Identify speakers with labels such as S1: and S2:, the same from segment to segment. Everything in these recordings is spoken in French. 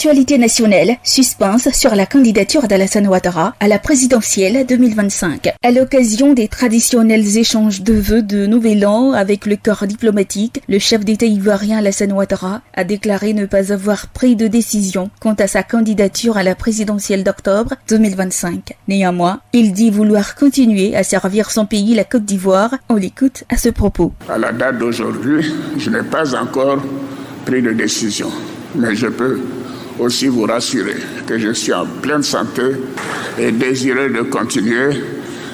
S1: Actualité nationale, suspense sur la candidature d'Alassane Ouattara à la présidentielle 2025. À l'occasion des traditionnels échanges de vœux de Nouvel An avec le corps diplomatique, le chef d'État ivoirien Alassane Ouattara a déclaré ne pas avoir pris de décision quant à sa candidature à la présidentielle d'octobre 2025. Néanmoins, il dit vouloir continuer à servir son pays, la Côte d'Ivoire. On l'écoute à ce propos.
S2: À la date d'aujourd'hui, je n'ai pas encore pris de décision, mais je peux aussi vous rassurer que je suis en pleine santé et désireux de continuer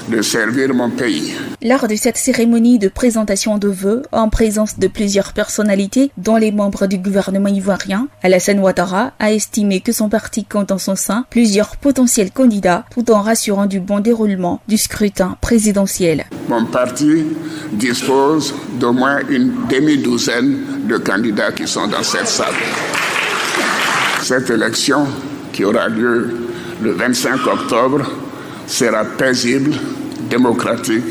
S2: de servir mon pays.
S1: Lors de cette cérémonie de présentation de vœux, en présence de plusieurs personnalités, dont les membres du gouvernement ivoirien, Alassane Ouattara a estimé que son parti compte en son sein plusieurs potentiels candidats, tout en rassurant du bon déroulement du scrutin présidentiel.
S2: Mon parti dispose d'au moins une demi-douzaine de candidats qui sont dans cette salle. Cette élection, qui aura lieu le 25 octobre, sera paisible, démocratique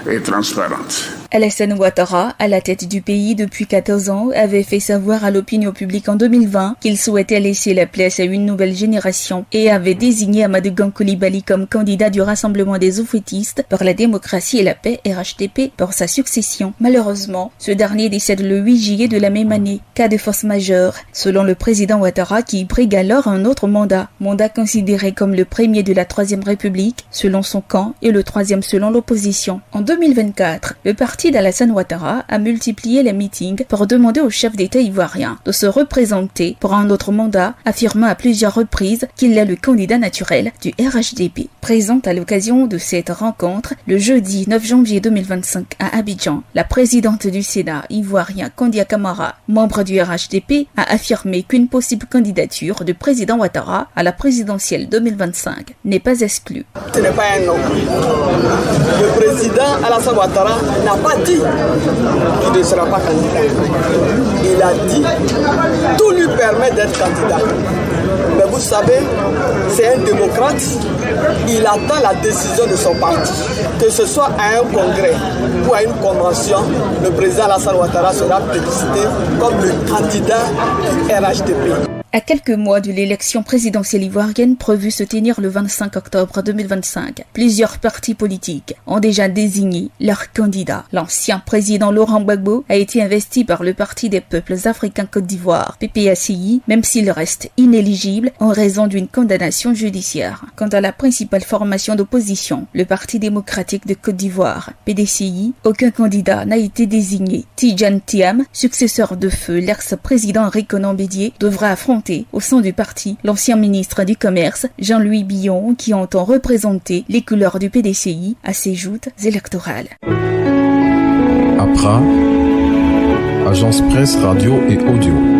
S2: et transparente.
S1: Alassane Ouattara, à la tête du pays depuis 14 ans, avait fait savoir à l'opinion publique en 2020 qu'il souhaitait laisser la place à une nouvelle génération et avait désigné Amadou Gan Coulibaly comme candidat du Rassemblement des Oufouettistes pour la démocratie et la paix RHDP pour sa succession. Malheureusement, ce dernier décède le 8 juillet de la même année, cas de force majeure, selon le président Ouattara qui brigue alors un autre mandat considéré comme le premier de la Troisième République selon son camp et le troisième selon l'opposition. En 2024, le parti d'Alassane Ouattara a multiplié les meetings pour demander au chef d'État ivoirien de se représenter pour un autre mandat, affirmant à plusieurs reprises qu'il est le candidat naturel du RHDP. Présente à l'occasion de cette rencontre, le jeudi 9 janvier 2025 à Abidjan, la présidente du Sénat ivoirien Kandia Camara, membre du RHDP, a affirmé qu'une possible candidature du président Ouattara à la présidentielle 2025 n'est pas exclue.
S3: Ce n'est pas un nom. Le président Alassane Ouattara n'a pas dit qu'il ne sera pas candidat. Il a dit tout lui permet d'être candidat. Mais vous savez, c'est un démocrate. Il attend la décision de son parti. Que ce soit à un congrès ou à une convention, le président Alassane Ouattara sera félicité comme le candidat du RHDP.
S1: À quelques mois de l'élection présidentielle ivoirienne prévue se tenir le 25 octobre 2025, plusieurs partis politiques ont déjà désigné leur candidat. L'ancien président Laurent Gbagbo a été investi par le Parti des peuples africains Côte d'Ivoire, PPACI, même s'il reste inéligible en raison d'une condamnation judiciaire. Quant à la principale formation d'opposition, le Parti démocratique de Côte d'Ivoire, PDCI, aucun candidat n'a été désigné. Tidjane Thiam, successeur de feu l'ex-président Henri Konan Bédié, devra affronter au sein du parti l'ancien ministre du Commerce, Jean-Louis Billon, qui entend représenter les couleurs du PDCI à ses joutes électorales.
S4: APRA, Agence Presse Radio et Audio.